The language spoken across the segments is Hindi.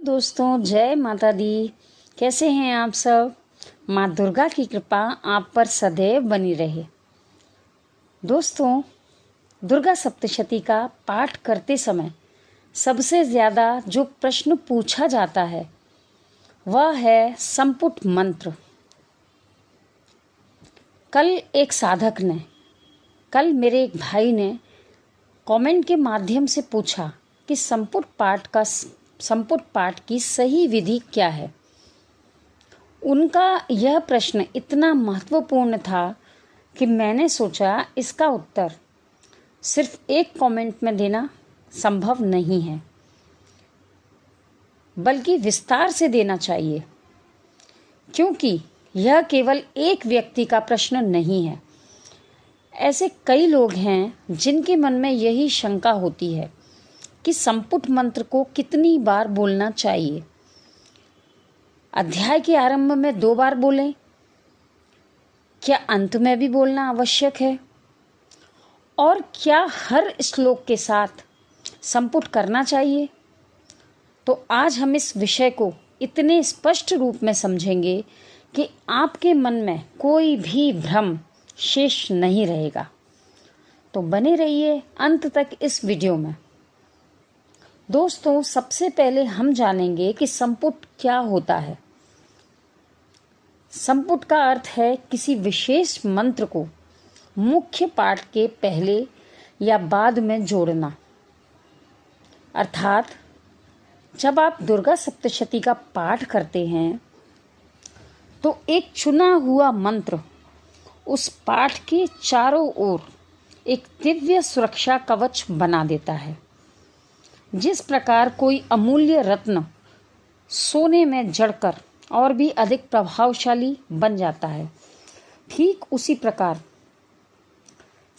दोस्तों, जय माता दी। कैसे हैं आप सब? माँ दुर्गा की कृपा आप पर सदैव बनी रहे। दोस्तों, दुर्गा सप्तशती का पाठ करते समय सबसे ज़्यादा जो प्रश्न पूछा जाता है वह है संपुट मंत्र। कल मेरे एक भाई ने कमेंट के माध्यम से पूछा कि संपुट पाठ की सही विधि क्या है। उनका यह प्रश्न इतना महत्वपूर्ण था कि मैंने सोचा इसका उत्तर सिर्फ एक कमेंट में देना संभव नहीं है, बल्कि विस्तार से देना चाहिए, क्योंकि यह केवल एक व्यक्ति का प्रश्न नहीं है। ऐसे कई लोग हैं जिनके मन में यही शंका होती है कि संपुट मंत्र को कितनी बार बोलना चाहिए। अध्याय के आरंभ में 2 बार बोलें, क्या अंत में भी बोलना आवश्यक है, और क्या हर श्लोक के साथ संपुट करना चाहिए? तो आज हम इस विषय को इतने स्पष्ट रूप में समझेंगे कि आपके मन में कोई भी भ्रम शेष नहीं रहेगा। तो बने रहिए अंत तक इस वीडियो में। दोस्तों, सबसे पहले हम जानेंगे कि संपुट क्या होता है। संपुट का अर्थ है किसी विशेष मंत्र को मुख्य पाठ के पहले या बाद में जोड़ना। अर्थात जब आप दुर्गा सप्तशती का पाठ करते हैं तो एक चुना हुआ मंत्र उस पाठ के चारों ओर एक दिव्य सुरक्षा कवच बना देता है। जिस प्रकार कोई अमूल्य रत्न सोने में जड़कर और भी अधिक प्रभावशाली बन जाता है, ठीक उसी प्रकार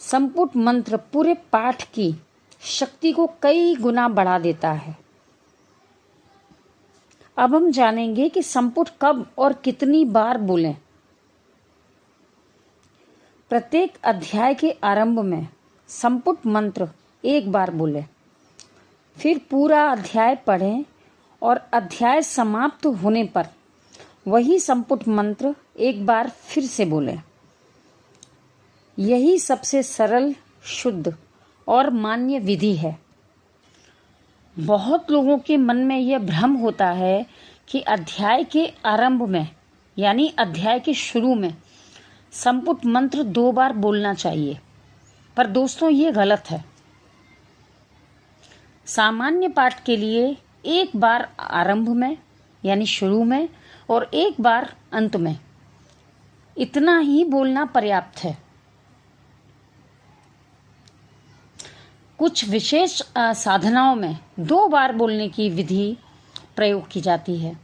संपुट मंत्र पूरे पाठ की शक्ति को कई गुना बढ़ा देता है। अब हम जानेंगे कि संपुट कब और कितनी बार बोलें। प्रत्येक अध्याय के आरंभ में संपुट मंत्र 1 बार बोलें, फिर पूरा अध्याय पढ़ें और अध्याय समाप्त होने पर वही संपुट मंत्र 1 बार फिर से बोलें। यही सबसे सरल, शुद्ध और मान्य विधि है। बहुत लोगों के मन में यह भ्रम होता है कि अध्याय के आरंभ में यानी अध्याय के शुरू में संपुट मंत्र 2 बार बोलना चाहिए, पर दोस्तों ये गलत है। सामान्य पाठ के लिए 1 बार आरंभ में यानी शुरू में और 1 बार अंत में, इतना ही बोलना पर्याप्त है। कुछ विशेष साधनाओं में 2 बार बोलने की विधि प्रयोग की जाती है,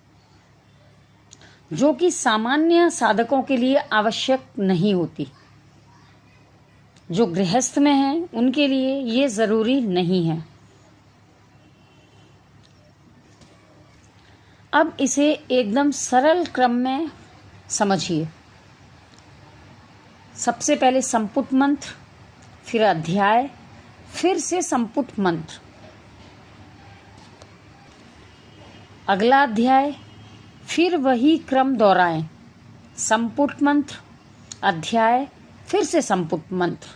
जो कि सामान्य साधकों के लिए आवश्यक नहीं होती। जो गृहस्थ में हैं उनके लिए ये जरूरी नहीं है। अब इसे एकदम सरल क्रम में समझिए। सबसे पहले संपुट मंत्र, फिर अध्याय, फिर से संपुट मंत्र, अगला अध्याय, फिर वही क्रम दोहराएं। संपुट मंत्र, अध्याय, फिर से संपुट मंत्र।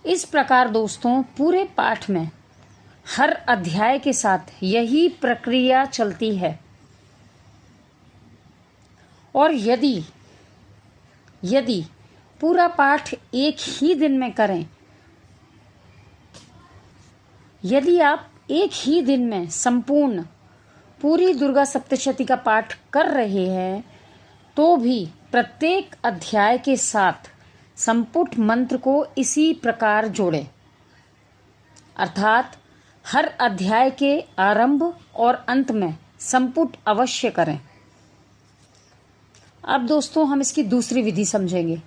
इस प्रकार दोस्तों पूरे पाठ में हर अध्याय के साथ यही प्रक्रिया चलती है। और यदि पूरा पाठ एक ही दिन में करें, यदि आप एक ही दिन में संपूर्ण पूरी दुर्गा सप्तशती का पाठ कर रहे हैं, तो भी प्रत्येक अध्याय के साथ संपुट मंत्र को इसी प्रकार जोड़ें। अर्थात हर अध्याय के आरंभ और अंत में संपुट अवश्य करें। अब दोस्तों हम इसकी दूसरी विधि समझेंगे,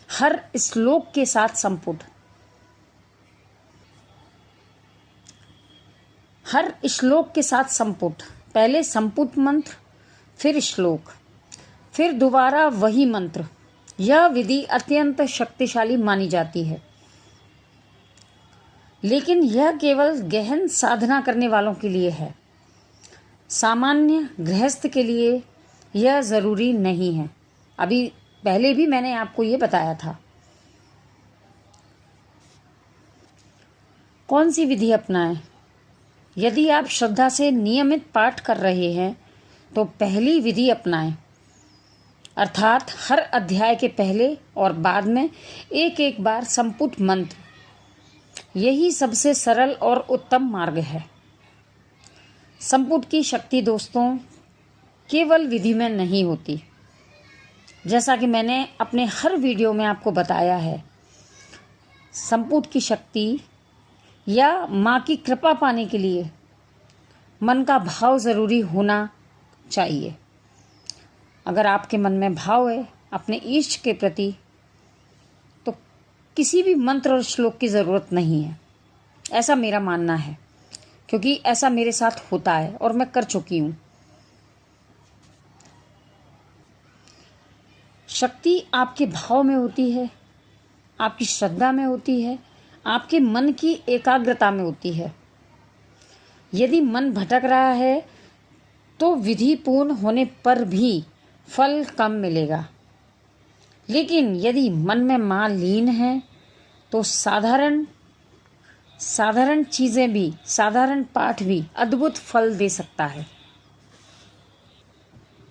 हर श्लोक के साथ संपुट। हर श्लोक के साथ संपुट, पहले संपुट मंत्र, फिर श्लोक, फिर दोबारा वही मंत्र। यह विधि अत्यंत शक्तिशाली मानी जाती है, लेकिन यह केवल गहन साधना करने वालों के लिए है। सामान्य गृहस्थ के लिए यह ज़रूरी नहीं है। अभी पहले भी मैंने आपको ये बताया था। कौन सी विधि अपनाएं? यदि आप श्रद्धा से नियमित पाठ कर रहे हैं तो पहली विधि अपनाएं, अर्थात हर अध्याय के पहले और बाद में एक एक बार संपुट मंत्र। यही सबसे सरल और उत्तम मार्ग है। संपुट की शक्ति दोस्तों केवल विधि में नहीं होती। जैसा कि मैंने अपने हर वीडियो में आपको बताया है, संपुट की शक्ति या माँ की कृपा पाने के लिए मन का भाव ज़रूरी होना चाहिए। अगर आपके मन में भाव है अपने इष्ट के प्रति तो किसी भी मंत्र और श्लोक की ज़रूरत नहीं है, ऐसा मेरा मानना है, क्योंकि ऐसा मेरे साथ होता है और मैं कर चुकी हूँ। शक्ति आपके भाव में होती है, आपकी श्रद्धा में होती है, आपके मन की एकाग्रता में होती है। यदि मन भटक रहा है तो विधि पूर्ण होने पर भी फल कम मिलेगा, लेकिन यदि मन में माँ लीन है तो साधारण चीज़ें भी, साधारण पाठ भी अद्भुत फल दे सकता है।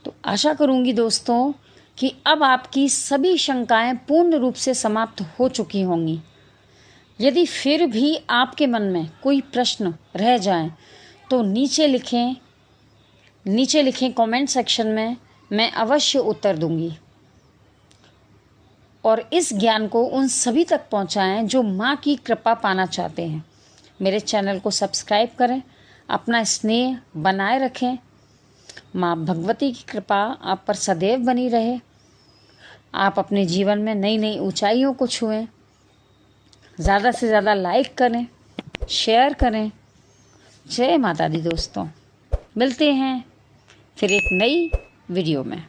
तो आशा करूँगी दोस्तों कि अब आपकी सभी शंकाएं पूर्ण रूप से समाप्त हो चुकी होंगी। यदि फिर भी आपके मन में कोई प्रश्न रह जाए तो नीचे लिखें कमेंट सेक्शन में, मैं अवश्य उत्तर दूंगी। और इस ज्ञान को उन सभी तक पहुंचाएं जो माँ की कृपा पाना चाहते हैं। मेरे चैनल को सब्सक्राइब करें, अपना स्नेह बनाए रखें। माँ भगवती की कृपा आप पर सदैव बनी रहे। आप अपने जीवन में नई नई ऊंचाइयों को छुएं। ज़्यादा से ज़्यादा लाइक करें, शेयर करें। जय माता दी दोस्तों। मिलते हैं फिर एक नई वीडियो में।